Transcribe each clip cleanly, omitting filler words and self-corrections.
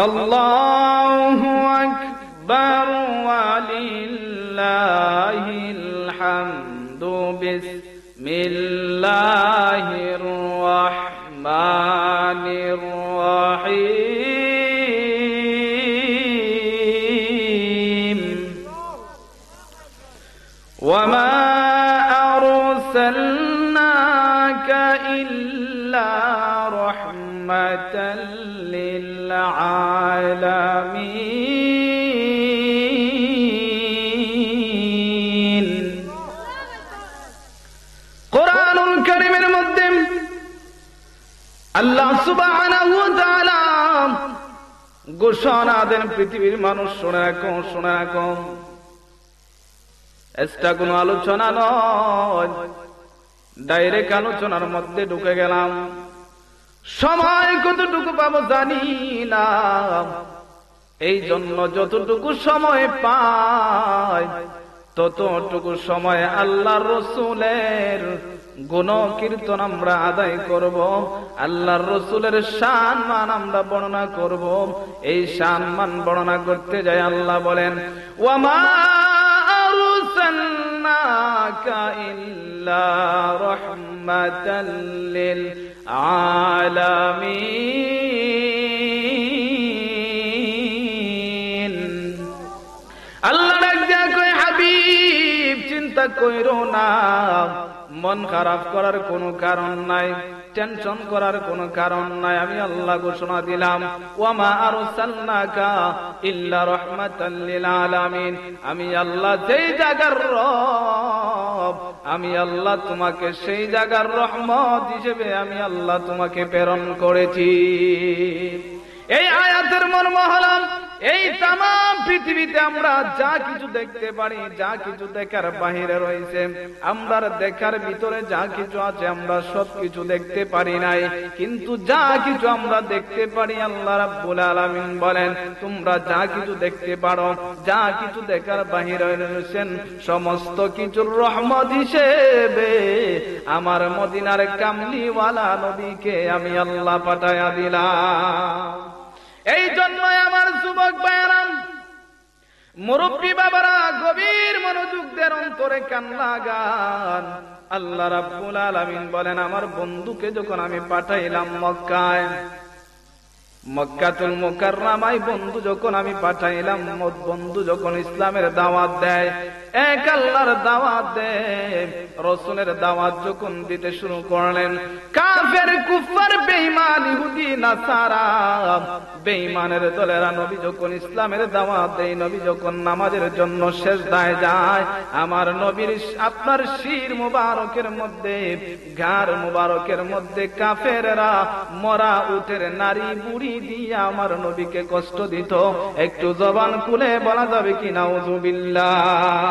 আল্লাহু আকবার ওয়ালিল্লাহিল হামদু বিসমিল্লাহির রাহমানির রাহিম ওয়া মা আরসালনাকা ইল্লা রাহমাতাল লিল আলামিন। কোরআনুল কারীমের মধ্যে আল্লাহ সুবহানাহু ওয়া তাআলা ঘোষণা দেন, পৃথিবীর মানুষ শুনে রাখো, শুনে রাখো, এটা কোনো আলোচনা নয়, ডাইরেক্ট আলোচনার মধ্যে ঢুকে গেলাম। সময় কতটুকু পাবো জানি না, এই জন্য যতটুকু সময় পাই ততটুকু সময় আল্লাহর রাসূলের গুণ কীর্তন আমরা আদায় করব, আল্লাহর রাসূলের সম্মান আমরা বর্ণনা করব। এই সম্মান বর্ণনা করতে যাই আল্লাহ বলেন, ওয়া মা আরসালনাকা ইল্লা রাহমাতাল লিল আলামিন। আল্লাহ ডাক দিয়া কয়, হাবিব চিন্তা কইরো না, মন খারাপ করার কোনো কারণ নাই, টেনশন করার কোনো কারণ নাই। আমি আল্লাহ ঘোষণা দিলাম, ওয়া মা আরসালনাকা ইল্লা রাহমাতাল লিল আলামিন। আমি আল্লাহ যেই জায়গার রব, আমি আল্লাহ তোমাকে সেই জায়গার রহমত হিসেবে আমি আল্লাহ তোমাকে প্রেরণ করেছি। এই আয়াতের মর্ম হলো, এই তাম পৃথিবীতে আমরা যা কিছু দেখতে পারি, যা কিছু দেখার বাহিরে রয়েছে, আমরা দেখার ভিতরে যা কিছু আছে আমরা সবকিছু দেখতে পারি নাই, কিন্তু যা কিছু আমরা দেখতে পারি আল্লাহ রাব্বুল আলামিন বলেন, তোমরা যা কিছু দেখতে পারো, যা কিছু দেখার বাহিরে রয়েছেন, সমস্ত কিছুর রহমত হিসেবে আমার মদিনার কামলিওয়ালা নবীকে আমি আল্লাহ পাঠায়া দিলাম। এই জন্য আমার যুবক ভাইরা, মুরব্বী বাবারা, গভীর মনোযোগ দেন, অন্তরে কান লাগান। আল্লাহ রাব্বুল আলামিন বলেন, আমার বন্ধুকে যখন আমি পাঠাইলাম মক্কায়, মক্কাতুল মুকাররমায় বন্ধু যখন আমি পাঠাইলাম, বন্ধু যখন ইসলামের দাওয়াত দেয়, এক আল্লাহর দাওয়াত দেয়, রাসূলের দাওয়াত যখন দিতে শুরু করলেন, কাফের কুফার বেঈমান ইহুদি নাসারা বেঈমানের দলেরা নবী যখন ইসলামের দাওয়াত দেয়, নবী যখন নামাজের জন্য সিজদায় যায়, আমার নবীর আপনার শির মুবারকের মধ্যে, ঘাড় মুবারকের মধ্যে কাফেররা মরা উটের নারী বুড়ি দিয়ে আমার নবীকে কষ্ট দিত। একটু জবান খুলে বলা যাবে কি নাউযুবিল্লাহ?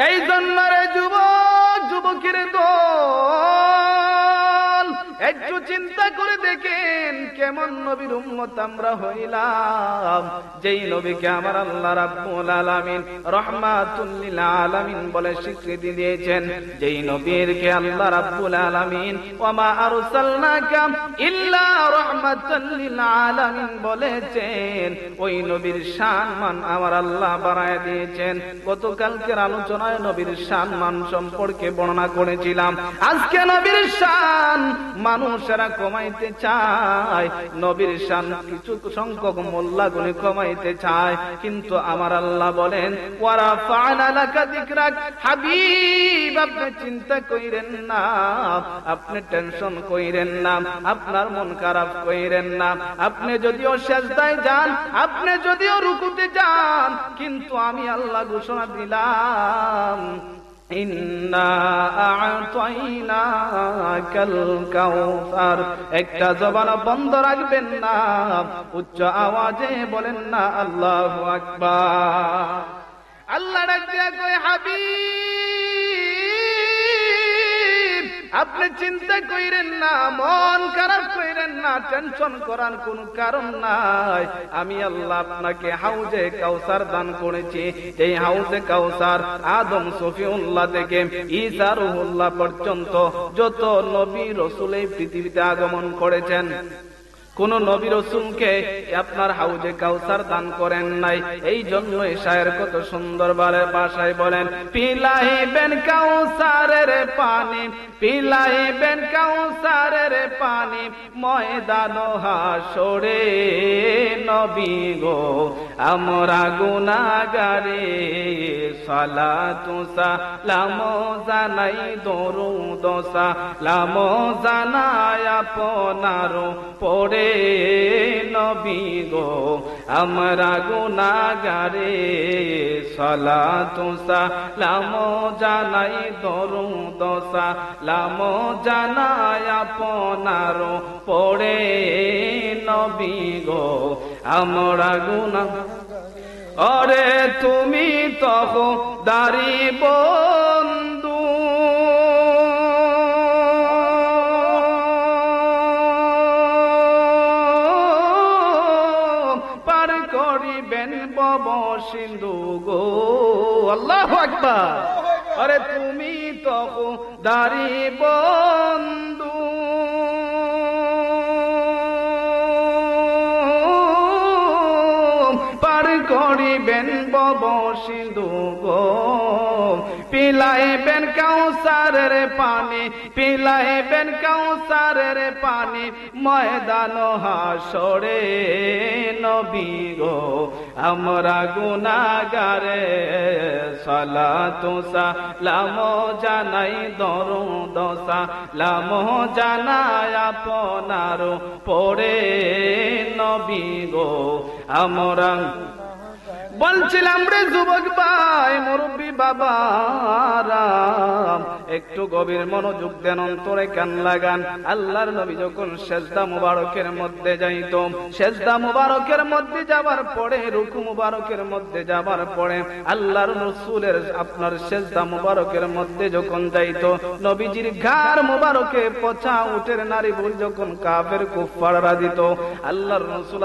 এই জন্য রে যুবক, যুবকের দল, একটু চিন্তা করে দেখেন কেমন নবীর উম্মত আমরা হইলাম, যেই নবীকে আমার আল্লাহ রাব্বুল আলামিন রাহমাতুল লিল আলামিন বলে স্বীকৃতি দিয়েছেন, যেই নবীকে আল্লাহ রাব্বুল আলামিন ওয়া মা আরসালনাকা ইল্লা রাহমাতাল লিল আলামিন বলেছেন, ওই নবীর সম্মান আমার আল্লাহ বাড়ায় দিয়েছেন। গতকালকের আলোচনায় নবীর সম্মান সম্পর্কে বর্ণনা করেছিলাম। আজকে নবীর শান মানুষেরা কমাইতে চায়, নবীর শান কিছু সংখ্যক মোল্লা গুলি কমাইতে চায়, কিন্তু আমার আল্লাহ বলেন, ওয়া রাফা'না লাকা যিকরাক। হাবিব আপনি চিন্তা কইরেন না, আপনি টেনশন কইরেন না, আপনার মন খারাপ কইরেন না। আপনি যদিও সিজদায় যান, আপনি যদিও রুকুতে যান, কিন্তু আমি আল্লাহ ঘোষণা দিলাম, ইন্না আ'তাইনাকাল কাউসার। একটা জবান বন্ধ রাখবেন না, উচ্চ আওয়াজে বলেন না আল্লাহু আকবার। আল্লাহ ডাক দিয়া কয়, হাবিব আপনি চিন্তা কইরেন না, মন খারাপ কইরেন না, টেনশন করার কোন কারণ নাই। আমি আল্লাহ আপনাকে হাউজে কাউসার দান করেছি। এই হাউজে কাউসার আদম সফিউল্লাহ থেকে ঈসা রূহুল্লাহ পর্যন্ত যত নবী রাসূল এই পৃথিবীতে আগমন করেছেন, কোন নবী রাসূলকে আপনার হাউজে কাউসার দান করেন নাই। এই জন্য শায়ের কত সুন্দর ভাষায় বলেন, পিলাইবেন কাউসারের পানি, পিলাইবেন কাউসারের পানি ময়দান হাসরে নবী গো আমরা গুনাহগারে সালাতু সালাম জানাই দরুদ সালাম জানাই আপনার পড়ে নবী গো আমরা গুনাহগারে সালাতু সালাম জানাই দরুদ সালাম জানাই আপনার পড়ে নবী গো আমরা গুনাহ। অরে তুমি তখন দাঁড়ি বন্ধু পার করিবেন বব সিন্ধু গো। আল্লাহু আকবার। আরে তুমি তখন দাঁড়ি বন্ধু পার করিবেন বব সিন্ধু গো পিলাইবেন কাউসারের পানি, পিলাইবেন কাউসারের পানি ময়দান হাসরে নবী গো আমরা গুনাহগারে সালাতু সালাম জানাই দরুদ সালাম জানাই আপনার পড়ে নবী গো আমরা। বলছিলাম রে যুবক ভাই মুরব্বী বাবারা, একটু গভীর মনোযোগ দেন, অন্তরে কান লাগান। আল্লাহর নবী যখন সেজদা মুবারকের মধ্যে যাইত, সেজদা মুবারকের মধ্যে যাবার পরে, রুকু মুবারকের মধ্যে যাবার পরে আল্লাহর রাসূলের আপনার সেজদা মুবারকের মধ্যে যখন যাইত, নবীজির ঘাড় মুবারকে পচা উটের নারী বুড়ি যখন কাফের কুফাররা দিত, আল্লাহর রাসূল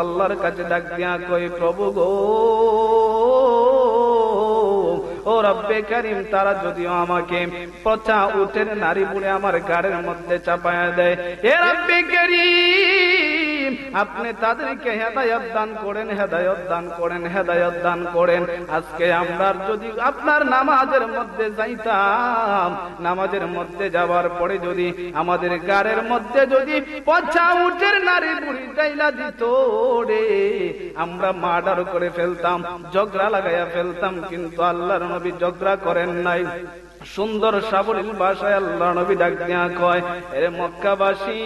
আল্লাহর কাছে ডাক দিয়া কই, প্রভু গো ও রব্বে কারীম, তারা যদিও আমাকে পচা উটের নারী বুড়ে আমার গাড়ির মধ্যে চাপায়া দেয়, এ রব্বে কারীম আপনি তাদেরকে হেদায়েত দান করেন, হেদায়েত দান করেন, হেদায়েত দান করেন। আজকে আমরা যদি আপনার নামাজের মধ্যে যাইতাম, নামাজের মধ্যে যাওয়ার পরে যদি আমাদের গাড়ির মধ্যে যদি পচা উটের নারী বুড়ি ডাইলা দিত রে, আমরা মার্ডার করে ফেলতাম, ঝগড়া লাগাইয়া ফেলতাম। কিন্তু আল্লাহর নবী ঝগড়া করেন নাই। সুন্দর সাবলীল ভাষায় আল্লাহর নবী ডাক দিয়া কয়, এরে মক্কাবাসী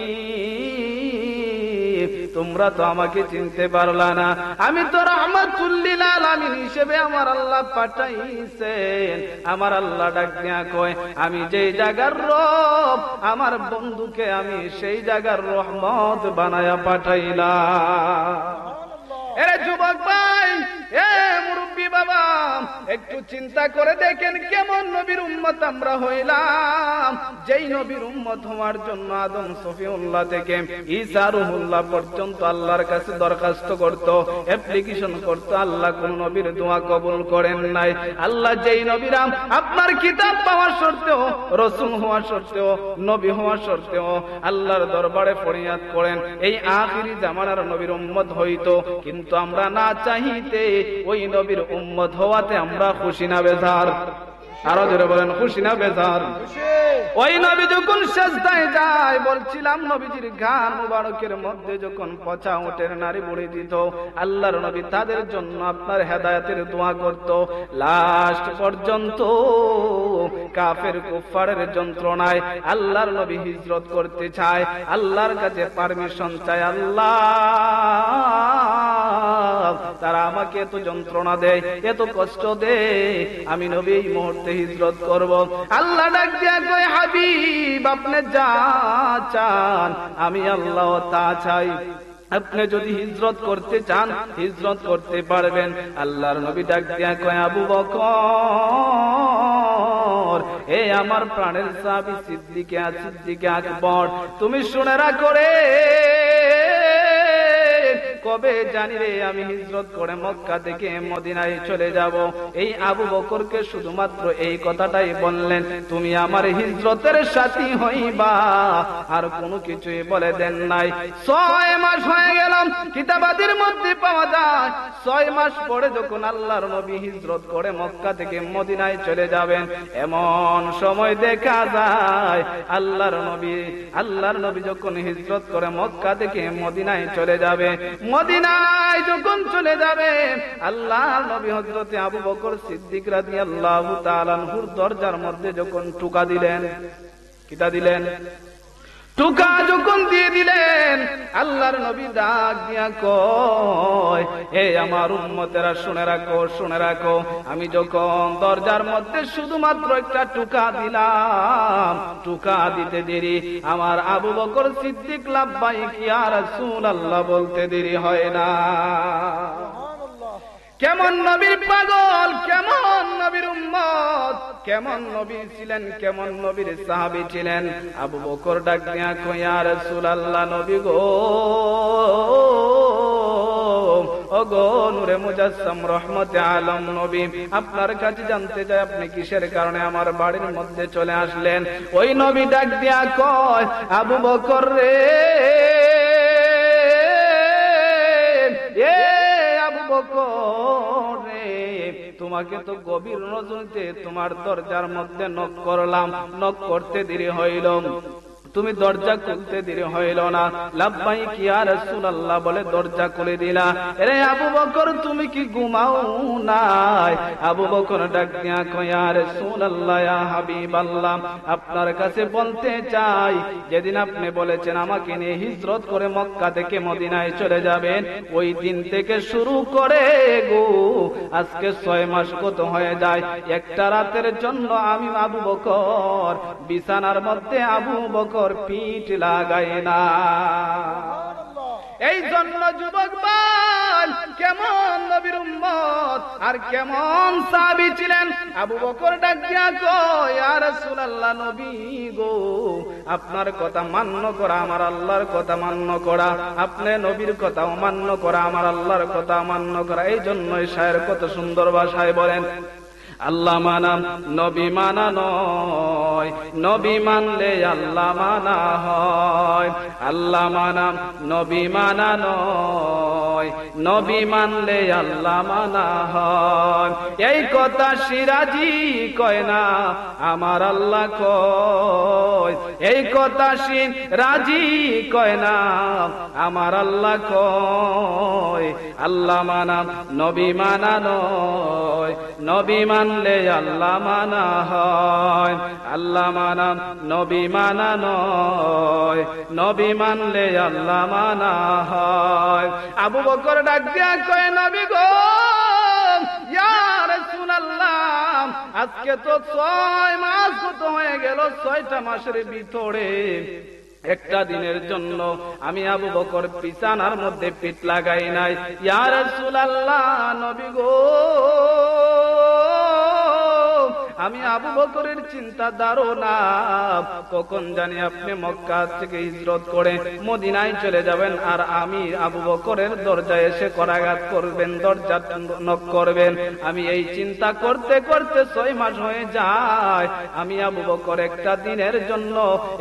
তোমরা তো আমাকে চিনতে পারলা না, আমি তো রাহমাতুল লিল আলামিন হিসেবে আমার আল্লাহ পাঠাইছেন। আমার আল্লাহ ডাক দিয়া কয়, আমি যেই জায়গার রব আমার বন্ধুকে আমি সেই জায়গার রহমত বানায়া পাঠাইলাম। এরে যুবক ভাই, এ মুরব্বী বাবা, একটু চিন্তা করে দেখেন কেমন নবীর উম্মত আমরা হইলাম। যেই নবীর উম্মত হওয়ার জন্য আদম সফিউল্লাহ থেকে ঈসা রুহুল্লাহ পর্যন্ত আল্লাহর কাছে দরখাস্ত করত, অ্যাপ্লিকেশন করত, আল্লাহ কোন নবীর দোয়া কবুল করেন নাই। আল্লাহ যেই নবীরাম আপনার কিতাব পাওয়ার সত্ত্বেও, রাসূল হওয়া সত্ত্বেও, নবী হওয়া সত্ত্বেও আল্লাহর দরবারে ফরিয়াদ করেন এই আখিরি জামানার নবীর উম্মত হইতো, কিন্তু আমরা না চাইতে ওই নবীর উম্মত হওয়াতে আমরা খুশি না বেজার? আরো জোরে বলেন, খুশি না বেজার? ওই নবী যখন সেজদায় যায়, বলছিলাম নবীজির ঘাড় মুবারকের মধ্যে যখন পচা উটের নারী বুড়ি দিত, আল্লাহর নবী তাদের জন্য আপনার হেদায়েতের দোয়া করত। লাস্ট পর্যন্ত কাফের কুফারের যন্ত্রণায় আল্লাহর নবী হিজরত করতে চায়, আল্লাহর কাছে পারমিশন চায়, আল্লাহ তারা আমাকে এত যন্ত্রণা দেয়, এত কষ্ট দেয়, আমি নবী এই মুহূর্তে হিজরত করব। আল্লাহ ডাক দিয়া কয়, হাবিব আপনি যা চান আমি আল্লাহ তা চাই। আপনি যদি হিজরত করতে চান হিজরত করতে পারবেন। আল্লাহর নবী ডাক দিয়া কয়, আবু বকর, এ আমার প্রাণের সাহাবী সিদ্দিকে আকবর, তুমি শুনে রাখো রে, কবে জানি রে আমি হিজরত করে মক্কা থেকে মদিনায় চলে যাব। এই আবু বকরকে শুধুমাত্র এই কথাটাই বললেন, তুমি আমার হিজরতের সাথী হইবা, আর কোনো কিছুই বলে দেন নাই। 6 মাস হয়ে গেল, কিতাবাদির মধ্যে পাওয়া যায় 6 মাস পরে যখন আল্লাহর নবী হিজরত করে মক্কা থেকে মদিনায় চলে যাবেন, এমন সময় দেখা যায় আল্লাহর নবী যখন হিজরত করে মক্কা থেকে মদিনায় চলে যাবে, মদিনায় যখন চলে যাবে আল্লাহর নবী হযরতে আবু বকর সিদ্দিক রাদিয়াল্লাহু তাআলা আনহুর দরজার মধ্যে যখন টুকা দিলেন, কিতা দিলেন, টুকা যখন দিয়ে দিলেন, আল্লাহর নবী ডাক দিয়া কয়, হে আমার উম্মতেরা শুনে রাখো, শুনে রাখো, আমি যখন দরজার মধ্যে শুধুমাত্র একটা টুকা দিলাম, টুকা দিতে দেরি আমার আবু বকর সিদ্দিক লাব্বাইক ইয়া রাসূলুল্লাহ বলতে দেরি হয় না। কেমন নবীর পাগল, কেমন নবীর উম্মত, কেমন নবী ছিলেন, কেমন নবীর সাহাবী ছিলেন। আবু বকর ডাক দিয়া কয়, ইয়া রাসূলুল্লাহ, নবী গো, ওগো নূরে মুজাসসাম রহমতে আলম নবী, আপনার কাছে জানতে চাই আপনি কিসের কারণে আমার বাড়ির মধ্যে চলে আসলেন। ওই নবী ডাক দিয়া কয়, আবু বকর রে, আবু বকর রে, তোমাকে তো গভীর রজনীতে তোমার দরজার মধ্যে নক করলাম, নক করতে দেরি হইল, তুমি দরজা খুলতে দেরি হইল না। লাব্বাইক ইয়া রাসূলুল্লাহ বলে দরজা খুলে দিলা। আরে আবু বকর তুমি কি ঘুমাও নাই? আবু বকর ডাক দিয়া কয়, ইয়া রাসূলুল্লাহ, ইয়া হাবিবাল্লাহ, আপনার কাছে বলতে চাই, যেদিন আপনি বলেছেন আমাকে নিয়ে হিজরত করে মক্কা থেকে মদিনায় চলে যাবেন, ওই দিন থেকে শুরু করে গো আজকে 6 মাস কত হয়ে যায়, একটা রাতের জন্য আমি আবু বকর বিছানার মধ্যে আবু বকর পিঠ লাগায় না। এই জন্য যুবক ভাই, কেমন নবীর উম্মত আর কেমন সাহাবী ছিলেন। আবু বকর ডাক দিয়া কয়, ইয়া রাসূলুল্লাহ, নবী গো, আপনার কথা মান্য করা আমার আল্লাহর কথা মান্য করা, আপনি নবীর কথা অমান্য করা আমার আল্লাহর কথা অমান্য করা। এই জন্যই শায়ের কত সুন্দর ভাষায় বলেন, আল্লাহ মানা নবী মানা নয়, নবী মানলে আল্লাহ মানা হয়। আল্লাহ মানা নবী মানা নয়, নবী মানলে আল্লাহ মানা হয়। এই কথা সিরাজি কয় না, আমার আল্লাহ কয়। এই কথা সিরাজি কয় না, আমার আল্লাহ কয়। আল্লাহ মানা নবী মানা নয়, নবী মানলে আল্লাহ মানা হয়। আল্লাহ মানা নবী মানা নয়, নবী মানলে আল্লাহ মানা হয়। আবু বকর ডাক দিয়া কয়, নবী গো, ইয়া রাসূলুল্লাহ, আজকে তো 6 মাস কত হয়ে গেল, 6টা মাসের ভিতরে একটা দিনের জন্য আমি আবু বকর বিছানার মধ্যে পিঠ লাগাই নাই। ইয়া রাসূলুল্লাহ, নবী গো, আমি আবু বকরের চিন্তা ধারণা, কখন জানি আপনি মক্কা থেকে হিজরত করে মদিনায় চলে যাবেন, আর আমি আবু বকরের দরজায় এসে করাঘাত করবেন, দরজা নক করবেন। আমি এই চিন্তা করতে করতে 6 মাস হয়ে যায়। আমি আবু বকর একটা দিনের জন্য,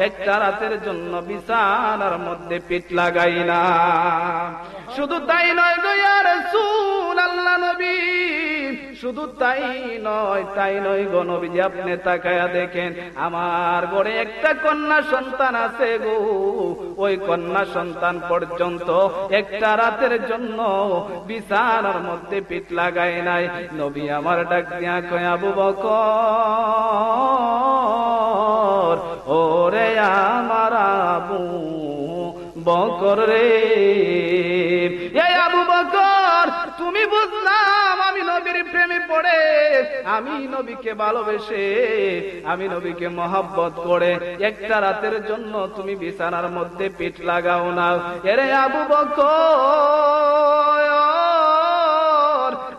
একটা রাতের জন্য বিছানার মধ্যে পিঠ লাগাই না। শুধু তাই নয় গো ইয়া রাসূলুল্লাহ নবী, শুধু তাই নয়, তাই নয় গো নবীজি, আপনি তাকায়া দেখেন, আমার ঘরে একটা কন্যা সন্তান আছে গো, ওই কন্যা সন্তান পর্যন্ত একটা রাতের জন্য বিছানার মধ্যে পিঠ লাগায় নাই। নবী আমার ডাক দিয়া কয়, আবু বকর, ওরে আমার আবু বকর রে, এই আবু বকর, তুমি বুঝলাম আমি নবীর প্রেমে পড়ে, আমি নবীকে ভালোবেসে, আমি নবীকে মহব্বত করে একটা রাতের জন্য তুমি বিছানার মধ্যে পিঠ লাগাও না। এরে আবু বকর,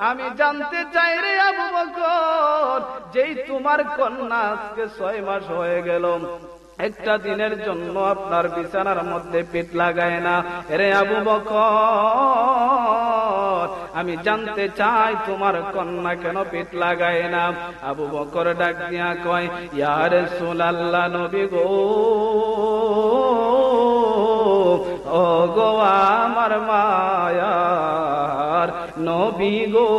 আমি জানতে চাই রে আবু বকর, যেই তোমার কন্যা আজকে 6 মাস হয়ে গেল, একটা দিনের জন্য আপনার বিছানার মধ্যে পিঠ লাগায় না। রে আবু বকর, আমি জানতে চাই তোমার কন্যা কেন পিঠ লাগায় না? আবু বকর ডাক দিয়া কয়, ইয়া রাসূলুল্লাহ, নবী গো, ও গো আমার মায়ার নবী গো,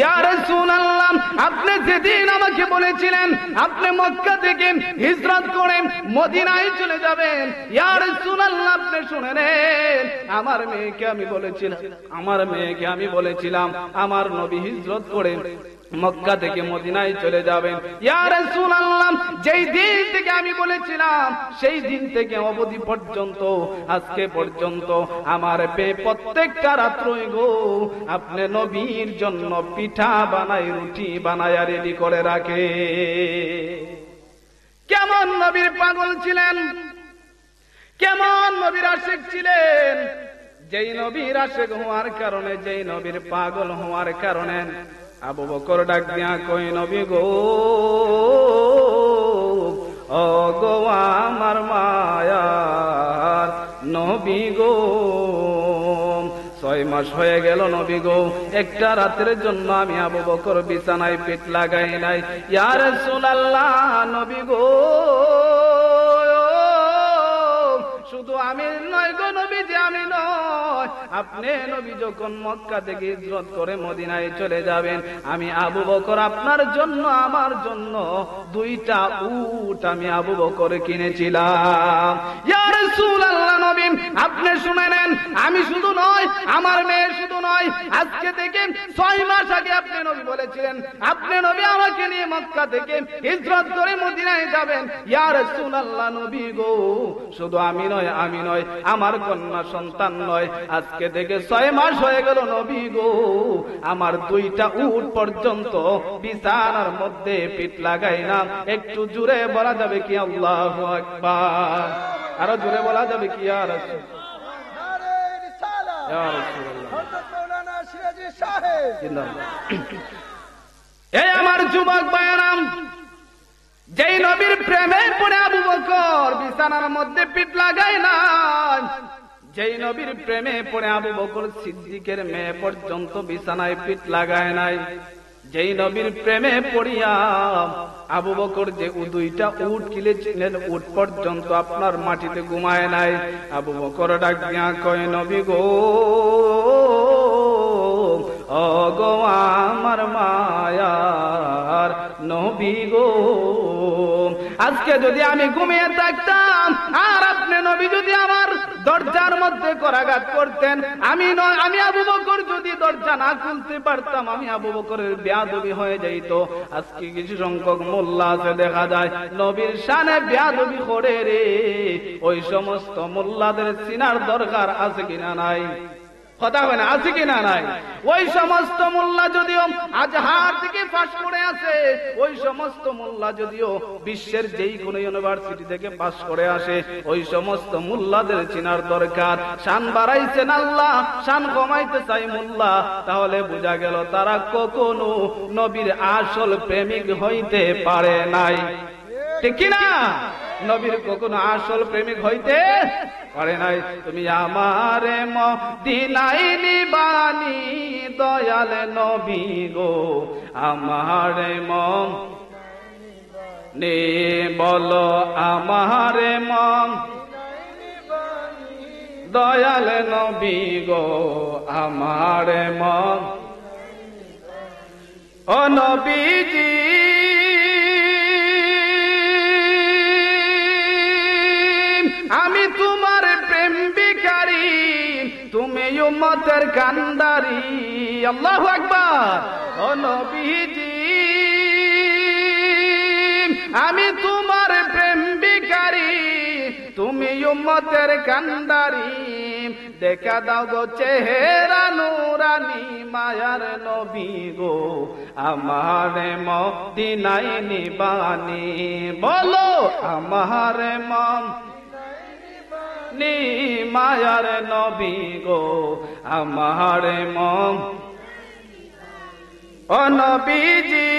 ইয়া রাসূলুল্লাহ, আপনি যেদিন আমাকে বলেছিলেন আপনি মক্কা থেকে হিজরত করে মদিনায় চলে যাবেন, ইয়া রাসূলুল্লাহ, আপনি শুনে নেন, আমার মেয়েকে আমি বলেছিলাম আমার নবী হিজরত করে মক্কা থেকে মদিনায় চলে যাবেন। ইয়া রাসূলুল্লাহ, যেই দিন থেকে আমি বলেছিলাম সেই দিন থেকে অবধি পর্যন্ত আজকে পর্যন্ত আমার পেয়ে প্রত্যেকটা রাত্রই গো আপনি নবীর জন্য পিঠা বানাই, রুটি বানায়া রেডি করে রাখে। কেমন নবীর পাগল ছিলেন, কেমন নবীর আশিক ছিলেন, যেই নবীর আশিক হওয়ার কারণে, যেই নবীর পাগল হওয়ার কারণে আবু বকর ডাক দিয়া কই, নবী গো, ও গো আমার মায়ার নবী গো, 6 মাস হয়ে গেল নবী গো, একটা রাতের জন্য আমি আবু বকর বিছানায় পিঠ লাগাই নাই। ইয়া রাসূলুল্লাহ, নবী গো, শুধু আমি নয় গো নবীজি, আমি নয়, আপনি নবী যখন মক্কা থেকে হিজরত করে মদিনায় চলে যাবেন, আমি আবু বকর আপনার জন্য, আমার জন্য 2টা উট আমি আবু বকর কিনেছিলাম। ইয়া রাসূলুল্লাহ, নবী আপনি শুনে নেন, আমি শুধু নয়, আমার মেয়ে শুধু নয়, আজকে থেকে 6 মাস আগে আপনি নবী বলেছিলেন আপনি নবী আমাকে নিয়ে মক্কা থেকে হিজরত করে মদিনায় যাবেন। ইয়া রাসূলুল্লাহ, নবী গো, শুধু আমি নয়, আমার কন্যা সন্তান নয়, আজকে থেকে 6 মাস হয়ে গেল নবী গো, আমার 2টা উট পর্যন্ত বিছানার মধ্যে পিঠ লাগাই না। একটু জোরে বলা যাবে কি আল্লাহু আকবার? আরো জোরে বলা যাবে কি? ইয়া রাসূল, ইয়া রাসূলুল্লাহ, হযরত মাওলানা সিরাজি সাহেব জিন্দাবাদ। এই আমার যুবক ভাইরা, যেই নবীর প্রেমে পড়ে আবু বকর বিছানার মধ্যে পিঠ লাগায় না, যেই নবীর প্রেমে পড়ে আবু বকর সিদ্দিকের মেয়ে পর্যন্ত বিছানায় পিঠ লাগায় নাই, যেই নবীর প্রেমে পড়িয়া আবু বকর যে 2টা উট কিনেছিলেন, উট পর্যন্ত আপনার মাটিতে ঘুমায় নাই। আবু বকর ডাক দিয়া কয়, নবী গো, ও গো আমার মায়ার নবী গো, আজকে যদি আমি ঘুমিয়ে থাকতাম আর আপনি নবী যদি আমার দরজার মধ্যে করাঘাত করতেন, আমি আবু বকর যদি দরজা না খুলতে পারতাম, আমি আবু বকরের বেয়াদবি হয়ে যাইত। আজকে কিছু সংখ্যক মোল্লা আছে, দেখা যায় নবীর শানে বেয়াদবি করে রে, ওই সমস্ত মোল্লাদের চিনার দরকার আছে কিনা নাই? কথা হয় না, আছে কিনা নাই? ওই সমস্ত মোল্লা যদিও আজহার থেকে পাশ করে আছে, ওই সমস্ত মোল্লা যদিও বিশ্বের যেই কোনো ইউনিভার্সিটি থেকে পাশ করে আসে, ওই সমস্ত মোল্লাদের চিনার দরকার। শান বাড়াইছেন আল্লাহ, শান কমাইতে চাই মোল্লা, তাহলে বোঝা গেল তারা কখনো নবীর আসল প্রেমিক হইতে পারে নাই। ঠিক কিনা? নবীর কখনো আসল প্রেমিক হইতে পারে নাই। তুমি আমারে মদিনায় নিবানি দয়াল নবী গো, আমারে নে বলো, আমারে দয়াল নবী গো, আমারে ও নবীজি, আমি তোমার প্রেম ভিখারি, তুমি উম্মতের কান্ডারি। আল্লাহু আকবার। ও নবীজি, আমি তোমার প্রেম ভিখারি, তুমি উম্মতের কান্ডারি। দেখা দাও গো চেহারা নুরানি মায়ার নবী গো, আমারে মদিনায় নিবানি। বলো, আমারে নি মায়ার নবী গো, আমারে ও নবীজি,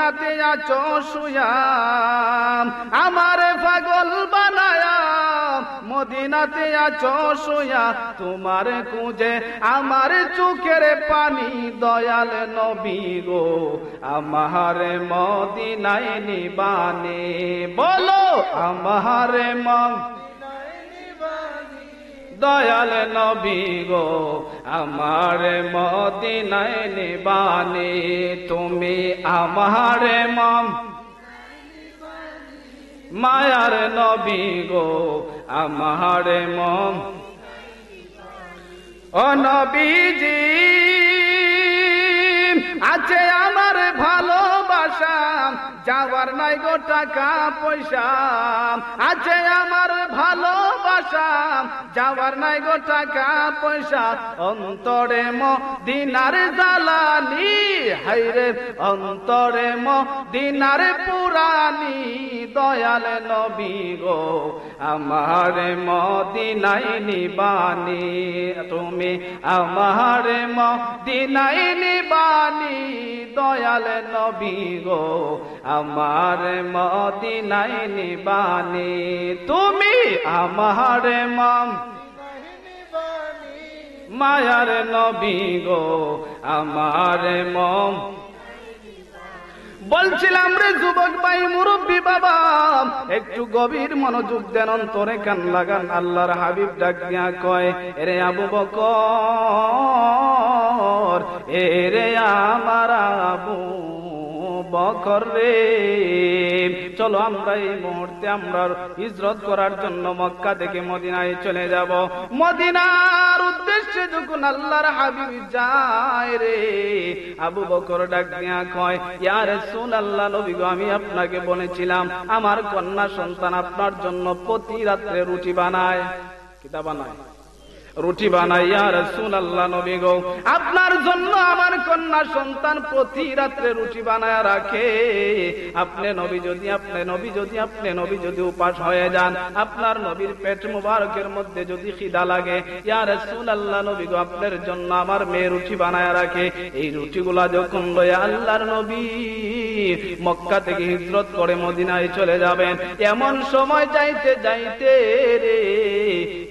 মদিনাতে আছো শুয়া, আমারে পাগল বানায়া মদিনাতে আছো শুয়া, তোমার খুঁজে আমার চোখের পানি দয়াল নবী গো, আমারে মদিনায় নিবানে। বলো আমারে দয়াল নবী গো, আমারে মদিনায় নিবানে। তুমি আমারে মায়ার নবী গো, আমারে ও নবীজি আছে আমার ভালোবাসা, যাওয়ার নাই গো টাকা পয়সা, আছে আমার ভালোবাসা, যাওয়ার নাই গো টাকা পয়সা, অন্তরে মদিনার জ্বালানি, হায়রে অন্তরে মদিনার পুরানি, দয়াল নবী গো, আমার মদিনায় নিবানি। তুমি আমার মদিনায় নিবানি, দয়াল নবী গো, আমার মদিনায় নিবানি। তুমি আমার মায়ার নবী গো, আমার বলছিলাম রে যুবক ভাই মুরব্বী বাবা, একটু গভীর মনোযোগ দেন, অন্তরে কান লাগান। আল্লাহর হাবিব ডাক দিয়া কয়, এরে আবু বকর, এরে আমার আবু বকর রে, চলো আমরা এই মুহূর্তে আমরা হিজরত করার জন্য মক্কা থেকে মদিনায় চলে যাব। মদিনার উদ্দেশ্যে যখন আল্লাহর হাবিব যায় রে, আবু বকর ডাক দিয়া কয়, ইয়া রাসূলুল্লাহ নবী গো, আমি আপনাকে বলেছিলাম আমার কন্যা সন্তান আপনার জন্য প্রতি রাত্রে রুটি বানায়। কিতা বানায়? রুটি বানাই। ইয়া রাসূলুল্লাহ নবী গো, আপনার জন্য আমার কন্যা সন্তান প্রতি রাত্রে রুটি বানায় রাখে। আপনি নবী যদি উপাস হয়ে যান, আপনার নবীর পেট মুবারকের মধ্যে যদি খিদা লাগে, ইয়া রাসূলুল্লাহ নবী গো, আপনার জন্য আমার মেয়ে রুটি বানায় রাখে। এই রুটিগুলা যখন লয়ে আল্লাহর নবী মক্কা থেকে হিজরত করে মদিনায় চলে যাবেন, এমন সময় যাইতে যাইতে রে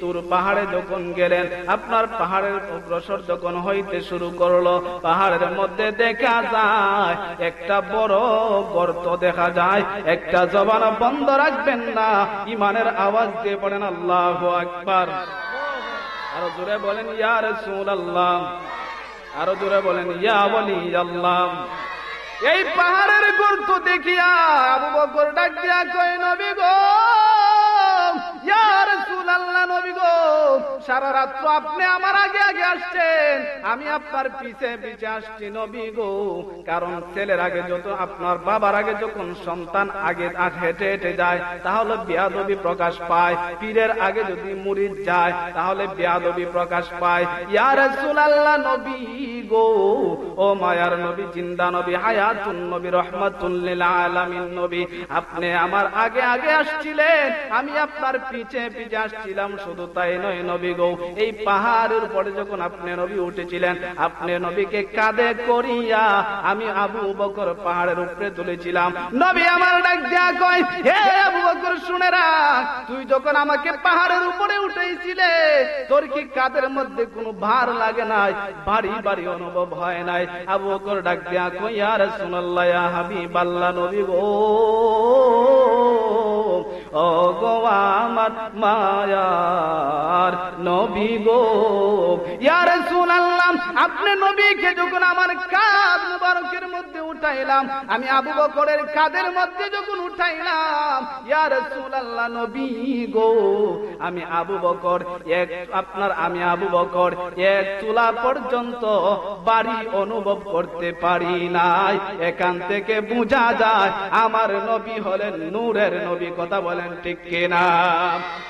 তুর পাহাড়ে যখন গেলেন, আপনার পাহাড়ের অগ্রসর যখন হইতে শুরু করলো, পাহাড়ের মধ্যে দেখা যায় একটা বড় গর্ত দেখা যায়। একটা জবান বন্ধ রাখবেন না, ইমানের আওয়াজ দিয়ে পড়েন আল্লাহু আকবার। আরো জোরে বলেন ইয়া রাসূলুল্লাহ, আরো জোরে বলেন ইয়া ওয়ালিয়াল্লাহ। এই পাহাড়ের গর্ত দেখিয়া আবু বকর ডাক দিয়া কয়, নবী গো, ইয়া রাসূলুল্লাহ নবী গো, সারা রাত আপনি আমার আগে আগে আসছেন, আমি আপনার পিছে পিছে আসছি নবী গো। কারণ ছেলের আগে যত আপনার বাবার আগে যখন সন্তান আগে হেঁটে হেঁটে যায় তাহলে বেয়াদবি প্রকাশ পায়, পীরের আগে যদি মুরিদ যায় তাহলে বেয়াদবি প্রকাশ পায়। ইয়া রাসূলুল্লাহ নবী গো, ও মায়ার নবী, জিন্দা নবী, হায়াতুন নবী, রহমাতুল লিল আলামিন নবী, আপনি আমার আগে আগে আসছিলেন, আমি আপনার পিছে পিছে আসছিলাম। শুধু তাই নয় নবী গো, এই পাহাড়ের উপরে যখন আপনি নবী উঠেছিলেন, আপনি নবীকে কাঁধে করিয়া আমি আবু বকর পাহাড়ের উপরে তুলেছিলাম। নবী আমার ডাক দিয়া কয়, হে আবু বকর শুনে রাখ, তুই যখন আমাকে পাহাড়ের উপরে উঠাইছিলে, তোর কি কাঁধের মধ্যে কোনো ভার লাগে নাই, ভারী ভারী অনুভব হয় নাই? আবু বকর ডাক দিয়া কয়, ইয়া রাসূলুল্লাহ, ইয়া হাবিবাল্লাহ নবী গো, ও গো আমার মায়ার নবী গো, ইয়া রাসূলুল্লাহ, আপনি নবীকে যখন আমার কাঁধ মুবারকের মধ্যে উঠাইলাম, আমি আবু বকরের কাঁধের মধ্যে যখন উঠাইলাম, ইয়া রাসূলুল্লাহ নবী গো, আমি আবু বকর এক চুলা পর্যন্ত বাড়ি অনুভব করতে পারি নাই। এখান থেকে বোঝা যায় আমার নবী হলেন নূরের নবী। কথা বলেন ঠিক কিনা?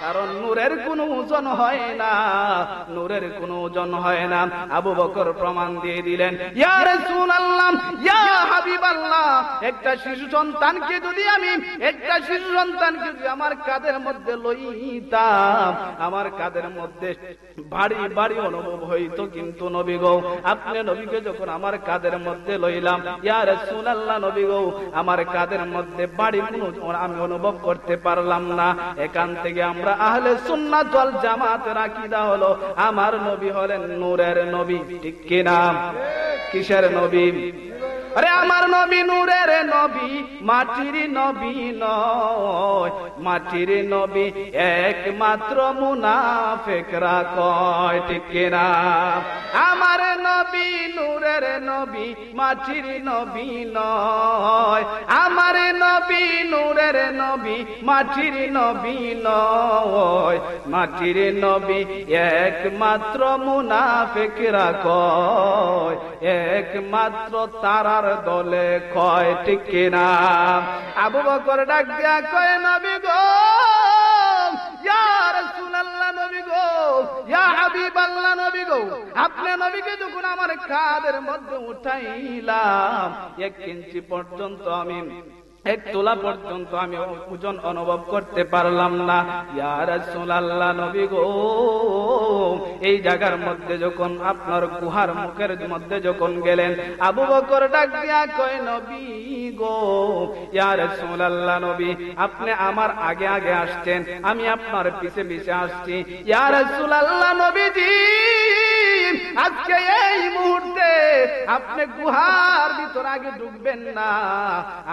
কারণ নূরের কোনো ওজন হয় না, নূরের কোনো ওজন হয় না। আবু বকর প্রমাণ দিয়ে দিলেন, ইয়া রাসূলুল্লাহ, ইয়া হাবিবাল্লাহ, একটা শিশু সন্তানকে যদি আমার কাঁধের মধ্যে লইতাম, আমার কাঁধের মধ্যে ভারী ভারী অনুভব হইতো। কিন্তু নবী গো, আপনি নবীকে যখন আমার কাঁধের মধ্যে লইলাম, ইয়া রাসূলুল্লাহ নবী গো, আমার কাঁধের মধ্যে ভারী কোনো আমি অনুভব করতে পারলাম না। এখান থেকে আমরা আহলে সুন্নাত ওয়াল জামাতের আকীদা হলো আমার নবী হলেন নূরের নবী। ঠিক কি না? কিসের নবী? আরে আমার নবী নূরের নবী, মাটির নবী নয়। মাটির নবী একমাত্র মুনাফিকরা কয়। ঠিক কি না? আমার নবী নূরের নবী, মাটির নবী নয়। আমার নবী নূরের নবী, মাটির নবী নয়। মাটির নবী একমাত্র মুনাফিকরা কয়, একমাত্র তারা দলে কয়। ঠিক কিনা? আবু বকর ডাক দিয়া কয়, নবী গো, ইয়া রাসূলুল্লাহ নবী গো, ইয়া হাবিবাল্লাহ নবী গো, আপনি নবীকে যখন আমার কাঁধের মধ্যে উঠাইলাম, 1 ইঞ্চি পর্যন্ত আমি, 1 তোলা পর্যন্ত আমি ওজন অনুভব করতে পারলাম না। ইয়া রাসূলুল্লাহ নবী গো, এই জায়গার মধ্যে যখন আপনার গুহার মুখের মধ্যে যখন গেলেন, আবু বকর ডাক দিয়া কয়, নবী গো, ইয়া রাসূলুল্লাহ নবী, আপনি আমার আগে আগে আসছেন, আমি আপনার পিছে পিছে আসছি। ইয়া রাসূলুল্লাহ নবীজি, আজকে এই মুহূর্তে আপনি গুহার ভিতর আগে ঢুকবেন না,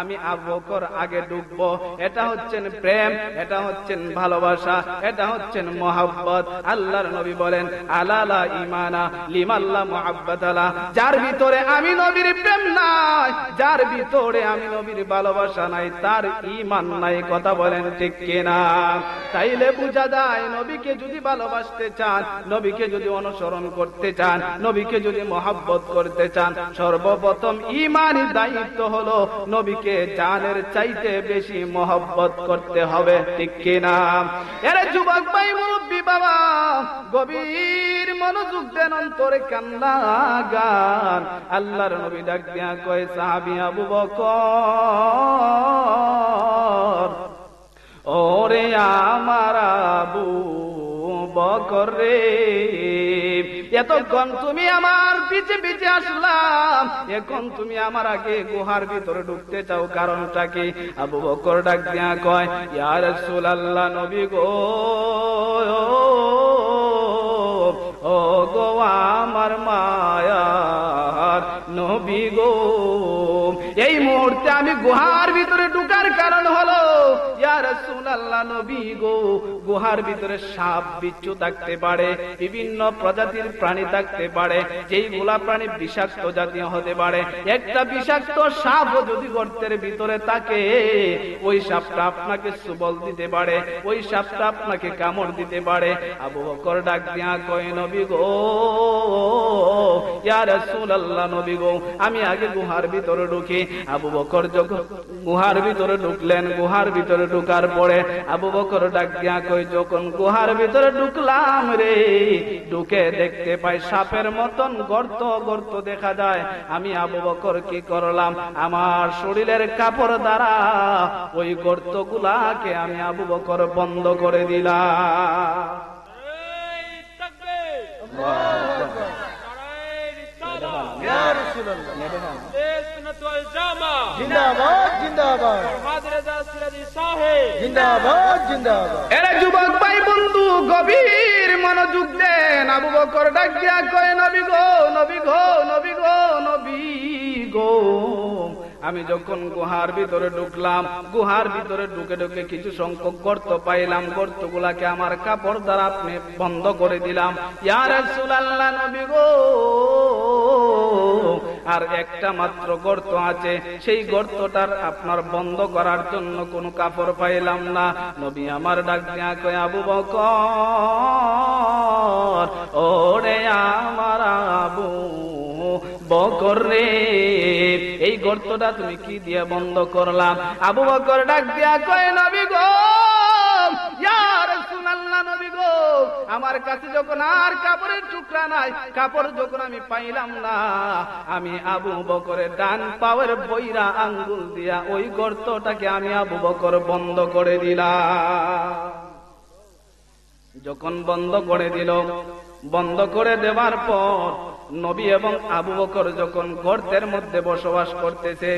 আমি আবু বকর আগে ঢুকবো। এটা হচ্ছেন প্রেম, এটা হচ্ছেন ভালোবাসা, এটা হচ্ছেন মহব্বত। আল্লাহর নবী বলেন, আলা লা ঈমানা লিমান লা মুহাব্বাতা লা, যার ভিতরে আমি নবীর প্রেম নাই, যার ভিতরে আমি নবীর ভালোবাসা নাই, তার ঈমান নাই। কথা বলেন ঠিক কিনা? তাইলে বুঝা যায়, নবীকে যদি ভালোবাসতে চান, নবীকে যদি অনুসরণ করতে চান, নবীকে যদি মহব্বত করতে চান, সর্বপ্রথম ঈমানি দায়িত্ব হলো নবীকে জানের চাইতে বেশি মহব্বত করতে হবে। ঠিক কিনা? এরে যুবক ভাই, মুরব্বী বাবা, গভীর মনোযোগ দেন, অন্তরে কান্না গান। আল্লাহর নবী ডাক দিয়া কয়, সাহাবী আবু বকর, ওরে আমার আবু বকর রে, এতক্ষণ তুমি আমার পিছে পিছে আসলাম, এখন তুমি আমার আগে গুহার ভিতরে ঢুকতে চাও, কারণটা কি? আবু বকর ডাক দিয়া কয়, ইয়া রাসূলুল্লাহ নবী গো, ও গো আমার মায়ার নবী গো, এই মুহূর্তে আমি গুহার ভিতরে ঢুকার কারণ হলো, ইয়া রাসূলুল্লাহ নবী গো, গুহার ভিতরে সাপ বিচ্ছু থাকতে পারে, বিভিন্ন প্রজাতির প্রাণী থাকতে পারে, যেইগুলা প্রাণী বিষাক্ত জাতীয় হতে পারে। একটা বিষাক্ত সাপ যদি গর্তের ভিতরে থাকে, ওই সাপটা আপনাকে সুবল দিতে পারে, ওই সাপটা আপনাকে কামড় দিতে পারে। আবু বকর ডাক দিয়া কয়, নবী গো, ইয়া রাসূলুল্লাহ নবী গো, আমি আগে গুহার ভিতরে ঢুকি। আবু বকর যখন গুহার ভিতরে ঢুকলেন, গুহার ভিতরে ঢুকার পরে আবু বকর ডাক দিয়া কই, যখন গুহার ভিতরে ঢুকলাম রে, ঢুকে দেখতে পাই সাপের মতন গর্ত গর্ত দেখা যায়। আমি আবু বকর কি করলাম, আমার শরীরের কাপড় দ্বারা ওই গর্তগুলাকে আমি আবু বকর বন্ধ করে দিলাম। এরা যুবক ভাই বন্ধু, গভীর মনোযোগ দেন। আবু বকর ডাক দিয়া কয়, নবী গো, নবী গো, নবী গো, নবী গো, আমি যখন গুহার ভিতরে ঢুকলাম, গুহার ভিতরে ঢুকে ঢুকে কিছু সংখ্যক গর্ত পাইলাম, গর্তগুলাকে আমার কাপড় দ্বারা আপনি বন্ধ করে দিলাম। ইয়া রাসূলুল্লাহ নবী গো, আর একটা মাত্র গর্ত আছে, সেই গর্তটার আপনার বন্ধ করার জন্য কোনো কাপড় পাইলাম না। নবী আমার ডাক দিয়া কয়, আবু বকর, ওরে আমার আবু বকর রে, এই গর্তটা তুমি কি দিয়ে বন্ধ করলাম? আবু বকর ডাক দিয়া কয়, নবী গো, ইয়া রাসূলুল্লাহ নবী গো, আমার কাছে যখন আর কাপড়ের টুকরা নাই, কাপড় যখন আমি পাইলাম না, আমি আবু বকরের ডান পাওয়ের বইরা আঙ্গুল দিয়া ওই গর্তটাকে আমি আবু বকর বন্ধ করে দিলাম। যখন বন্ধ করে দিল, বন্ধ করে দেওয়ার পর নবী এবং আবু বকর যখন গর্তের মধ্যে বসবাস করতেছে,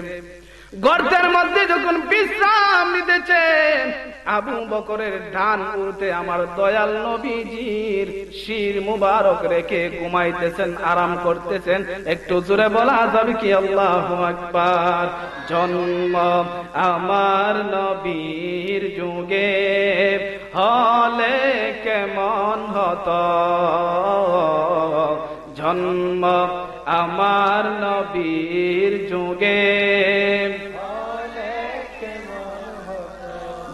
গর্তের মধ্যে যখন বিশ্রাম নিতেছে, আবু বকরের ডান উঠে আমার দয়াল নবীজির শির মুবারক রেখে ঘুমাইতেছেন, আরাম করতেছেন। একটু জোরে বলা যাবে কি আল্লাহু আকবার। জন্ম আমার নবীর যুগে হলে কেমন হতো, জন্ম আমার নবীর যুগে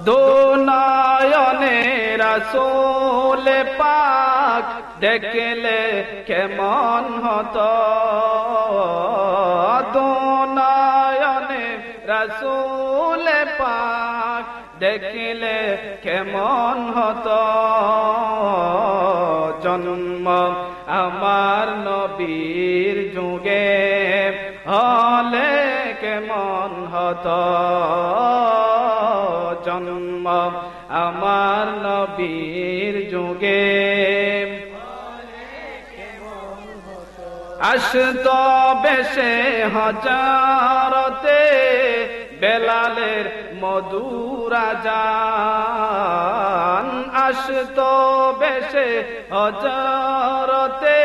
দো নয়নে রাসূল পাক দেখলে কেমন হতো, দো নয়নে রাসূল পাক দেখলে কেমন হতো, জন্ম আমার নবীর যুগে হলে কেমন হতো, জন্ম আমার নবীর যুগে আসতো বেশে হজারতে বেলালের মধুর আযান, আসতো বেশে হজারতে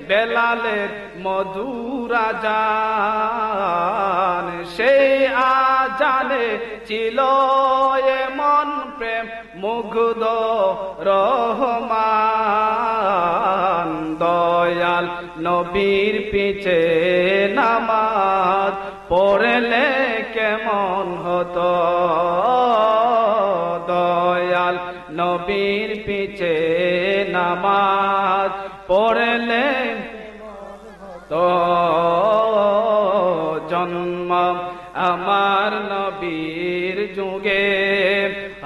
বেলালের মধুর আযান, সেই আযানে ছিল এমন প্রেম মুগ্ধ রহমান, দয়াল নবীর পিছে নামাজ পড়লে কেমন হতো, দয়াল নবীর পিছে নামাজ পড়লে তো, জন্ম আমার নবীর যুগে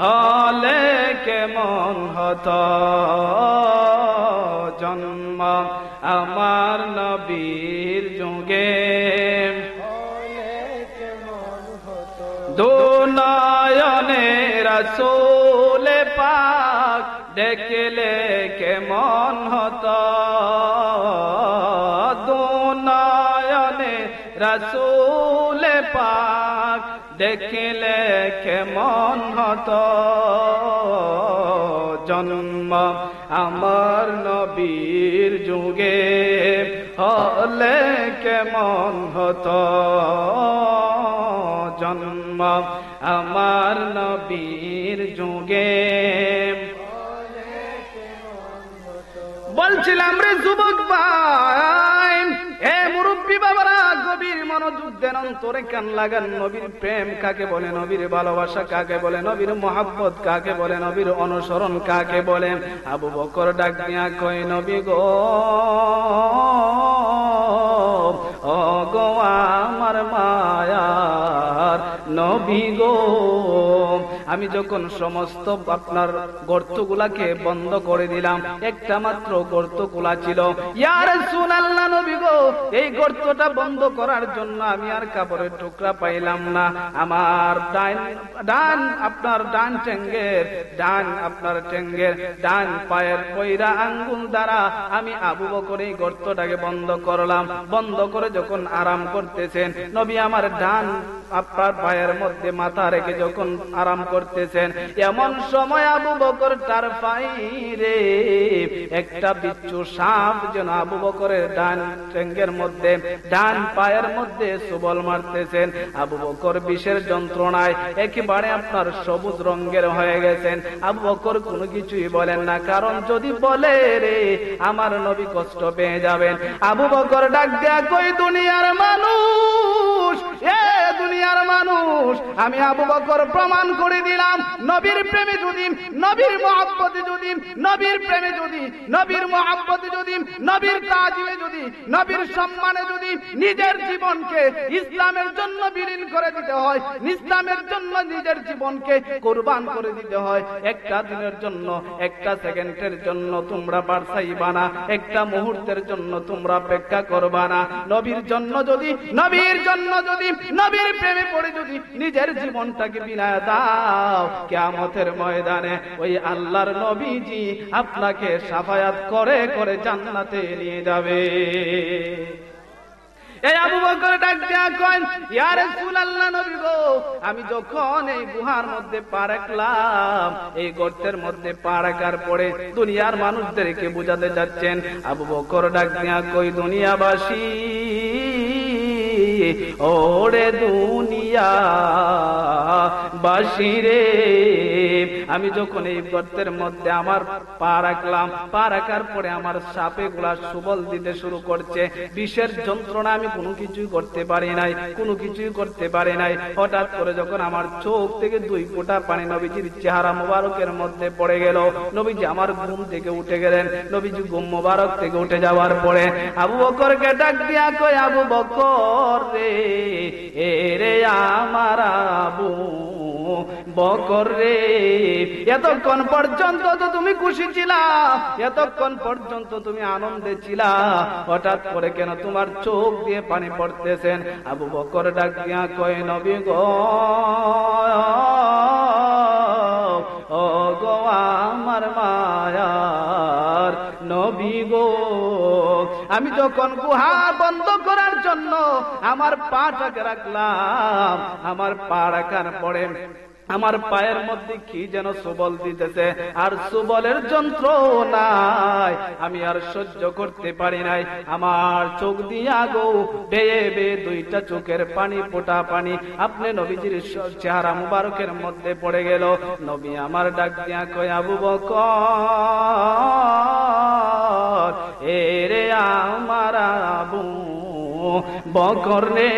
হলে কেমন হতো, জন্ম আমার নবীর যুগে দো নয়নে রাসূল পাক দেখলে কেমন হতো, দো নয়নে রাসূল পাক দেখলে কেমন হতো, জন্ম আমার নবীর যুগে হলে কেমন হতো, জন্ম আমার নবীর যুগে। বলছিলাম রে যুবক ভাই, হে মুরব্বী বাবারা, গভীর মনোযোগ দেন, অন্তরে কান লাগান। নবীর প্রেম কাকে বলে, নবীর ভালোবাসা কাকে বলে, নবীর মহব্বত কাকে বলে, নবীর অনুসরণ কাকে বলে। আবু বকর ডাক দিয়া কয়, নবী গো, ও গো আমার মায়ার নবী গো, আমি যখন সমস্ত আপনার গর্তগুলাকে বন্ধ করে দিলাম, একটা মাত্র গর্ত খোলা ছিল। ইয়া রাসূলুল্লাহ নবী গো, এই গর্তটা বন্ধ করার জন্য আমি আর কাপড়ের টুকরা পাইলাম না। আমার ডান ঠ্যাঙ্গের ডান পায়ের পয়রা আঙ্গুল দ্বারা আমি আবু বকর এই গর্তটাকে বন্ধ করলাম। বন্ধ করে যখন আরাম করতেছেন নবী আমার ডান আপনার পায়ের মধ্যে মাথা রেখে যখন আরাম করতেছেন, এমন সময় আবু বকর তার পায়ে একটা বিচ্ছু সাপ যেন আবু বকরের ডান ঠ্যাঙ্গের মধ্যে, ডান পায়ের মধ্যে সুবল মারতেছেন। আবু বকর বিষের যন্ত্রণায় একেবারে আপনার সবুজ রঙের হয়ে গেছেন। আবু বকর কোনো কিছুই বলেন না, কারণ যদি বলে রে আমার নবী কষ্ট পেয়ে যাবেন। আবু বকর ডাক দেয়া কই, দুনিয়ার মানুষ, দুনিয়ার মানুষ, আমি আবু বকর প্রমাণ করে দিলাম, নবীর প্রেমে যদি, নবীর মহব্বতে যদি, নবীর প্রেমে যদি, নবীর মহব্বতে যদি, নবীর তাজিমে যদি, নবীর সম্মানে যদি নিজের জীবনকে ইসলামের জন্য বিলীন করে দিতে হয়, ইসলামের জন্য নিজের জীবনকে কুরবান করে দিতে হয়, একটা দিনের জন্য, একটা সেকেন্ডের জন্য তোমরা বাড়াইবা না, একটা মুহূর্তের জন্য তোমরা অপেক্ষা করবা না। নবীর জন্য যদি, নবীর জন্য যদি, নবীর প্রেমে পড়ে যদি নিজের জীবনটাকে বিলায় দাও, কিয়ামতের ময়দানে ওই আল্লাহর নবীজি আপনাকে শাফায়াত করে করে জান্নাতে নিয়ে যাবে। এই আবু বকর ডাক দিয়া কয়, ইয়া রাসূলুল্লাহ, নবী গো, আমি যখন এই গুহার মধ্যে পা রাখলাম, এই গর্তের মধ্যে পা রাখার পরে দুনিয়ার মানুষদেরকে বুঝাতে যাচ্ছেন। আবু বকর ডাক দিয়া কই, দুনিয়াবাসী, ওরে দুনিয়া বাসী রে, আমি যখন এই গর্তের মধ্যে আমার পা রাখলাম, পা রাখার পরে আমার সাপে গুলা সুবল দিতে শুরু করছে, বিষের যন্ত্রণা, আমি কোনো কিছুই করতে পারি নাই, কোনো কিছুই করতে পারি নাই। হঠাৎ করে যখন আমার চোখ থেকে 2 ফোঁটা পানি নবীজির চেহারা মোবারকের মধ্যে পড়ে গেল, নবীজি আমার ঘুম থেকে উঠে গেলেন। নবীজি ঘুম মোবারক থেকে উঠে যাওয়ার পরে আবু বকরকে ডাক দিয়া কয়, আবু বকর রে, এ রে আমার আবু বকর রে, এতক্ষণ পর্যন্ত তো তুমি খুশি ছিলা, এতক্ষণ পর্যন্ত তুমি আনন্দে ছিলা, হঠাৎ করে কেন তোমার চোখ দিয়ে পানি পড়তেছেন? আবু বকর ডাক দিয়া কয়, নবী গো, ও গো আমার মায়ার নবী গো, আমি যখন গুহা বন্ধ করার জন্য আমার পাটাকে রাখলাম, আমার পা রাখার পরে আমার পায়ের মধ্যে কি যেন সুবল দিতেছে, আর সুবলের যন্ত্রণায় আমি আর সহ্য করতে পারি নাই, আমার চোখ দিয়া গো বেয়ে বেয়ে 2টা চোখের পানি, ফোঁটা পানি আপনি নবীজির চেহারা মুবারকের মধ্যে পড়ে গেল। নবী আমার ডাক দিয়া কয়, আবু বকর, এ রে আমার আবু বকর রে,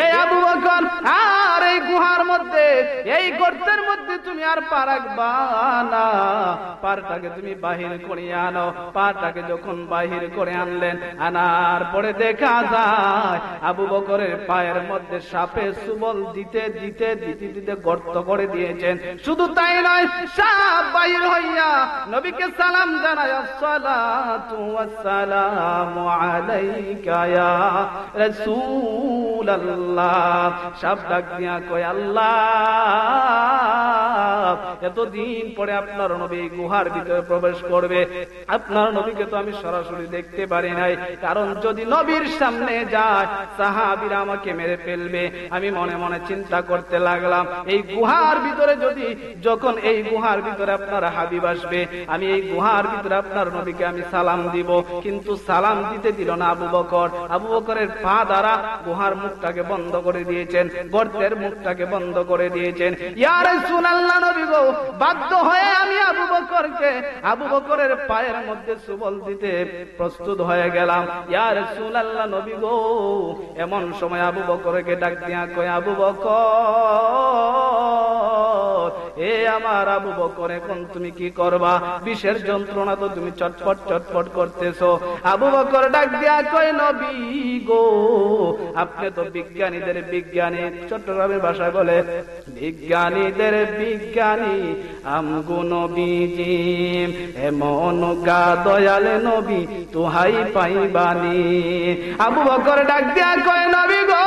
এই আবু বকর, আর এই গুহার মধ্যে, এই গর্তের মধ্যে তুমি আর পা রাখবা না, পাটাকে তুমি বাহির করে আনো। পাটাকে যখন বাহির করে আনলেন, আনার পরে দেখা যায় আবু বকরের পায়ের মধ্যে সাপে সুবল দিতে দিতে দিতে দিতে গর্ত করে দিয়েছেন। শুধু তাই নয়, সাপ বাহির হইয়া নবীকে সালাম জানায়, আসসালাতু ওয়াসসালামু আলাইকা ইয়া রাসূলুল্লাহ। সাপ ডাক দিয়া কয়, আল্লাহ, এতদিন পরে আপনার নবী গুহার ভিতরে প্রবেশ করবে, আপনার নবীকে তো আমি সরাসরি দেখতে পারি নাই, কারণ যদি নবীর সামনে যায় সাহাবীরা আমাকে মেরে ফেলবে। আমি মনে মনে চিন্তা করতে লাগলাম, এই গুহার ভিতরে যদি, যখন এই গুহার ভিতরে আপনার হাবিব আসবে, আমি এই গুহার ভিতরে আপনার নবীকে আমি সালাম দিব, কিন্তু সালাম দিতে দিল না আবু বকর। আবু বকরের পা দ্বারা গুহার মুখটাকে বন্ধ করে দিয়েছেন, গর্তের মুখটাকে বন্ধ করে দিয়েছেন। ইয়া রাসূলুল্লাহ, নবী গো, বাধ্য হয়ে আমি আবু বকরকে, আবু বকরের পায়ের মধ্যে সুবল দিতে প্রস্তুত হয়ে গেলাম। ইয়া রাসূলুল্লাহ, নবী গো, এমন সময় আবু বকরকে ডাক দিয়া কয়, আবু বকর, এ আমার আবু বকর, এখন তুমি কি করবা? বিষের যন্ত্রণা তো তুমি চটপট চটপট করতেছো। আবু বকর ডাক দিয়া কয়, নবী গো, আপনি তো বিজ্ঞানীদের বিজ্ঞানী, চট্টগ্রামের ভাষায় বলে বিজ্ঞানীদের বিজ্ঞানী, আমগো নবীজি এমন গা দয়াল নবী তুহাই পাইবানি। আবু বকর ডাক দিয়া কয়, নবী গো,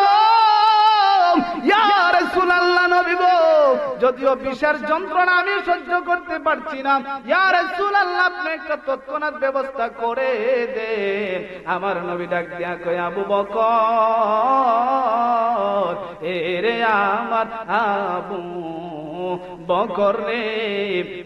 ইয়া রাসূলুল্লাহ, নবী গো, যদিও বিষের যন্ত্রণা আমি সহ্য করতে পারছি না, ইয়া রাসূলুল্লাহ, আপনি একটা তৎক্ষণাৎ ব্যবস্থা করে দেন। আমার নবী ডাক দিয়া কয়, আবু বকর, এ রে আমার আবু বকর রে,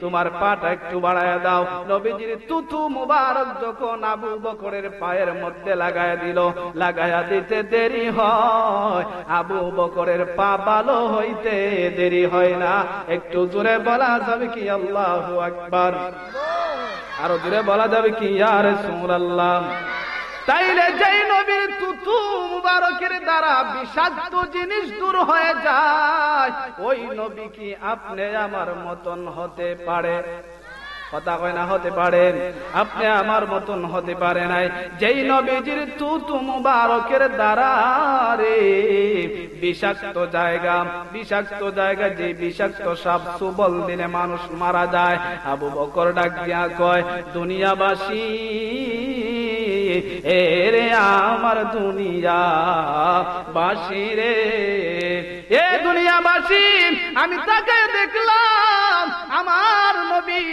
তোমার পাটা একটু বাড়ায় দাও। নবীজির তুতু মুবারক যখন আবু বকরের পায়ের মধ্যে লাগায়া দিল, লাগায়া দিতে দেরি হয়, আবু বকরের পা ভালো হইতে দেরি হয় না। একটু জোরে বলা যাবে কি আল্লাহু আকবার? আরো জোরে বলা যাবে কি ইয়া রাসূলুল্লাহ? তাইলে যেই নবীর তুতু মুবারকের দ্বারা বিষাক্ত জিনিস দূর হয়ে যায়, ওই নবী কি আপনি আমার মতন হতে পারে? কথা কয় না হতে পারেন? আপনি আমার মতন হতে পারে নাই। যেই নবীজির থুতু মুবারকের দ্বারা রে বিষাক্ত জায়গা যে বিষাক্ত সাপ সুবল দিলে মানুষ মারা যায়। আবু বকর ডাক দিয়া কয়, দুনিয়াবাসী এরে আমার দুনিয়াবাসী রে, এ দুনিয়াবাসী, আমি তাকে দেখলাম আমার নবী,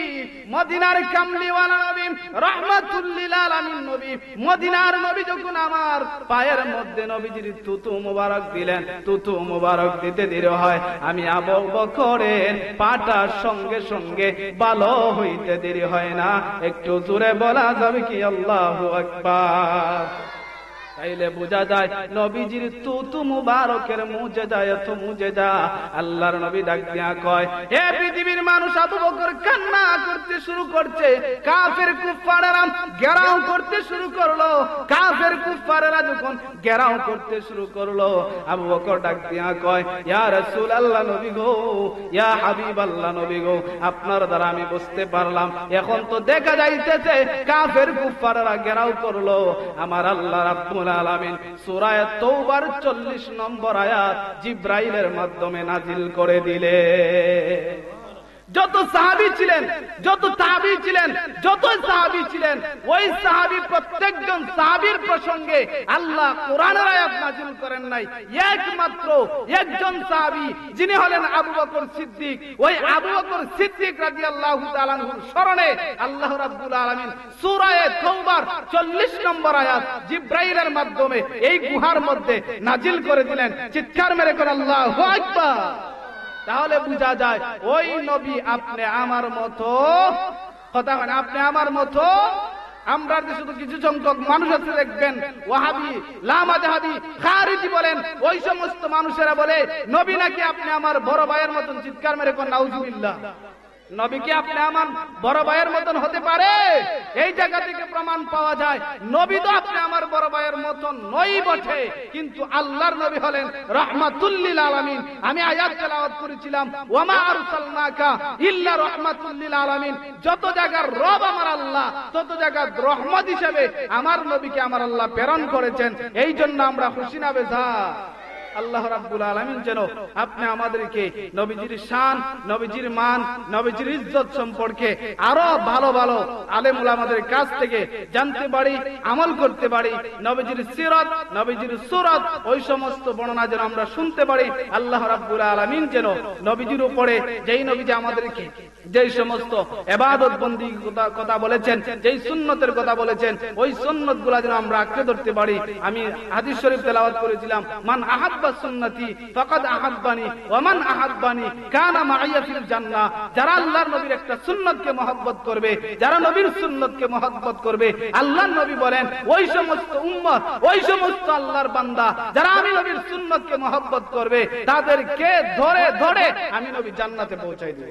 মদিনার কামলিওয়ালা নবী, রাহমাতুল লিল আলামিন নবী, মদিনার নবী যখন আমার পায়ের মধ্যে নবীজির থুতু মুবারক দিলেন, থুতু মুবারক দিতে দেরি হয়, আমি আবু বকরের পাটা সঙ্গে সঙ্গে ভালো হইতে দেরি হয় না। একটু জোরে বলা যাবে কি আল্লাহু আকবার? তাইলে বোঝা যায় নবীজির থুতু মুবারকের মুজেজা, এত মুজেজা। আল্লাহর নবী ডাক দিয়া কয়, হে পৃথিবীর মানুষ, আবু বকর কান্না করতে শুরু করছে। কাফের কুফারেরা ঘেরাও করতে শুরু করলো। কাফের কুফারেরা যখন ঘেরাও করতে শুরু করলো, আবু বকর ডাক দিয়া কয়, ইয়া রাসূলুল্লাহ নবী গো, ইয়া হাবিবাল্লাহ নবী গো, আপনার দ্বারা আমি বুঝতে পারলাম এখন তো দেখা যাইতেছে কাফের কুফারেরা ঘেরাও করলো। আমার আল্লাহ রাব্বুল আলামিন সূরা তাওবার 40 নম্বর আয়াত জিবরাইলের মাধ্যমে নাজিল করে দিলে। যত সাহাবী ছিলেন, যত তাবী ছিলেন, যত সাহাবী ছিলেন, ওই সাহাবী প্রত্যেকজন সাহাবীর প্রসঙ্গে আল্লাহ কোরআনের আয়াত নাযিল করেন নাই। একমাত্র একজন সাহাবী, যিনি হলেন আবু বকর সিদ্দিক, ওই আবু বকর সিদ্দিক রাদিয়াল্লাহু তাআলা আনহুর স্মরণে আল্লাহ রাব্বুল আলামিন সূরা তাওবার 40 নম্বর আয়াত জিবরাইলের মাধ্যমে এই গুহার মধ্যে নাযিল করে দিলেন। চিৎকার মেরে করে আল্লাহু আকবার। তাহলে বোঝা যায় ওই নবী আপনি আমার মতো, কথা মানে আপনি আমার মতো। আমরা শুধু কিছু সংখ্যক মানুষ আছে দেখবেন, ওয়াহাবি, লামাযহাবি, খারিজি বলেন, ওই সমস্ত মানুষেরা বলে নবী নাকি আপনি আমার বড় ভাইয়ের মতন। চিৎকার মেরে কোন নাউজুবিল্লাহ। নবী কি আপনি আমার বড় ভাইয়ের মতন হতে পারে? এই জায়গা থেকে প্রমাণ পাওয়া যায় নবী তো আপনি আমার বড় ভাইয়ের মতন নই বটে, কিন্তু আল্লাহর নবী হলেন রাহমাতুল লিল আলামিন। আমি আয়াত তেলাওয়াত করেছিলাম, ওয়ামা আরসালনাকা ইল্লা রাহমাতুল লিল আলামিন। যত জায়গার রব আমার আল্লাহ, তত জায়গার রহমত হিসেবে আমার নবীকে আমার আল্লাহ প্রেরণ করেছেন। এই জন্য আমরা খুশি না বেজা? আল্লাহ রাব্বুল আলামিন যেন আপনি আমাদেরকে নবীজির শান, নবীজির মান, নবীজির ইজ্জত সম্পর্কে আরো ভালো ভালো আলেম উলামাদের কাছ থেকে জানতে পারি, আমল করতে পারি। নবীজির সিরাত, নবীজির সুরাত, ওই সমস্ত বর্ণনা যেন আমরা শুনতে পারি। আল্লাহ রাব্বুল আলামিন যেন নবীজির উপরে, যেই নবীজি আমাদেরকে যেই সমস্ত ইবাদত বন্দি কথা বলেছেন, যেই সুন্নতের কথা বলেছেন, ওই সুন্নতগুলো যেন আমরা আঁকড়ে ধরতে পারি। আমি হাদিস শরীফ তেলাওয়াত করেছিলাম, মান আহাব্বা সুন্নতি ফাকাদ আহাব্বানি ওয়া মান আহাব্বানি কানা মাইয়া ফিল জান্নাহ। যারা আল্লাহর নবীর একটা সুন্নতকে মহব্বত করবে, যারা নবীর সুন্নতকে মহব্বত করবে, আল্লাহর নবী বলেন ওই সমস্ত উম্মত, ওই সমস্ত আল্লাহর বান্দা যারা আমি নবীর সুন্নতকে মহব্বত করবে, তাদেরকে ধরে ধরে আমি নবী জান্নাতে পৌঁছাই দেব।